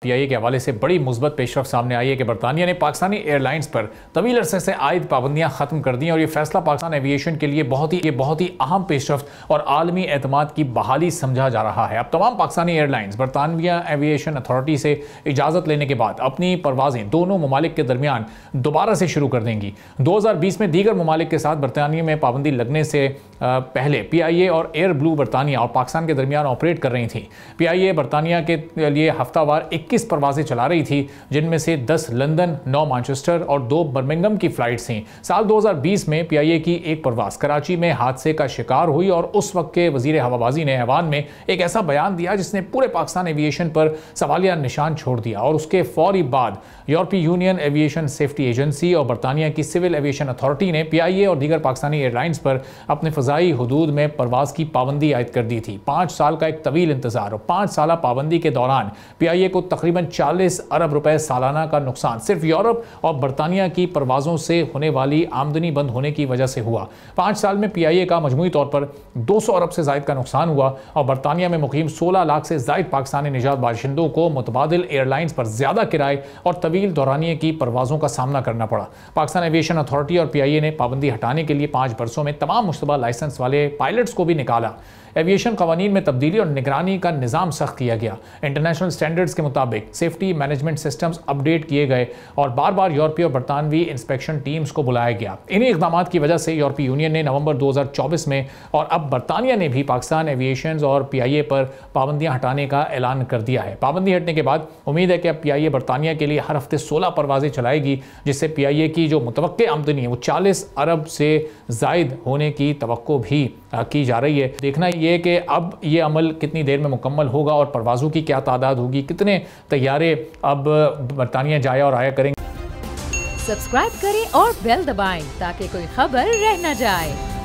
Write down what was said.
PIA के हवाले से बड़ी मुस्बत पेशरफ सामने आई है कि बरतानिया ने पाकिस्तानी एयरलाइंस पर तवील अरसे से आयद पाबंदियां खत्म कर दी और ये फैसला पाकिस्तान एविएशन के लिए बहुत ही अहम पेशरफ और आलमी एतमाद की बहाली समझा जा रहा है। अब तमाम पाकिस्तानी एयरलाइंस बरतानिया एविएशन अथॉरिटी से इजाज़त लेने के बाद अपनी परवाजें दोनों ममालिक के दरमियान दोबारा से शुरू कर देंगी। 2020 में दीगर ममालिक के साथ बरतानिया में पाबंदी लगने से पहले PIA और एयर ब्लू बरतानिया और पाकिस्तान के दरमियान ऑपरेट कर रही थी। PIA बरतानिया के लिए हफ्तावार 21 परवाजें चला रही थी, जिनमें से 10 लंदन, 9 मैनचेस्टर और 2 बर्मिंघम की फ्लाइट्स थीं। साल 2020 में PIA की एक परवाज कराची में हादसे का शिकार हुई और उस वक्त के वजीर हवाबाजी ने ऐवान में एक ऐसा बयान दिया जिसने पूरे पाकिस्तान एविएशन पर सवालिया निशान छोड़ दिया और उसके फौरी बाद यूरोपीय यूनियन एविएशन सेफ्टी एजेंसी और बरतानिया की सिविल एविएशन अथॉरिटी ने PIA और दीगर पाकिस्तानी एयरलाइंस पर अपने फ़ज़ाई हुदूद में परवाज की पाबंदी आयद कर दी थी। 5 साल का एक तवील इंतजार और 5 साल पाबंदी के दौरान PIA को तकरीबन 40 अरब रुपए सालाना का नुकसान सिर्फ यूरोप और बरतानिया की परवाज़ों से होने वाली आमदनी बंद होने की वजह से हुआ। 5 साल में PIA का मजमूई तौर पर 200 अरब से ज़ायद का नुकसान हुआ और बरतानिया में मुकीम 16 लाख से ज़ायद पाकिस्तानी निजात बाशिंदों को मुतबादिल एयरलाइंस पर ज़्यादा किराए और तवील दौरानिए की परवाज़ों का सामना करना पड़ा। पाकिस्तान एविएशन अथॉरिटी और PIA ने पाबंदी हटाने के लिए 5 बरसों में तमाम मुश्तबा लाइसेंस वाले पायलट्स को भी निकाला। एविएशन कवानीन में तब्दीली और निगरानी का निज़ाम सख्त किया गया। इंटरनेशनल स्टैंडर्ड्स के मुताबिक सेफ्टी मैनेजमेंट सिस्टम्स अपडेट किए गए और बार बार यूरोपीय और बरतानवी इंस्पेक्शन टीम्स को बुलाया गया। इन्हीं इक़दाम की वजह से यूरोपीय यूनियन ने नवंबर 2024 में और अब बरतानिया ने भी पाकिस्तान एविएशन और PIA पर पाबंदियां हटाने का ऐलान कर दिया है। पाबंदी हटने के बाद उम्मीद है कि अब PIA बरतानिया के लिए हर हफ्ते 16 परवाजें चलाएगी, जिससे PIA की जो मुतवक्के आमदनी है वो 40 अरब से ज़ायद होने की तवक्को भी की जा रही है। देखना ये कि अब ये अमल कितनी देर में मुकम्मल होगा और परवाज़ों की क्या तादाद होगी, कितने तैयारे अब बरतानिया जाया और आया करेंगे। सब्सक्राइब करें और बेल दबाएं ताकि कोई खबर रह न जाए।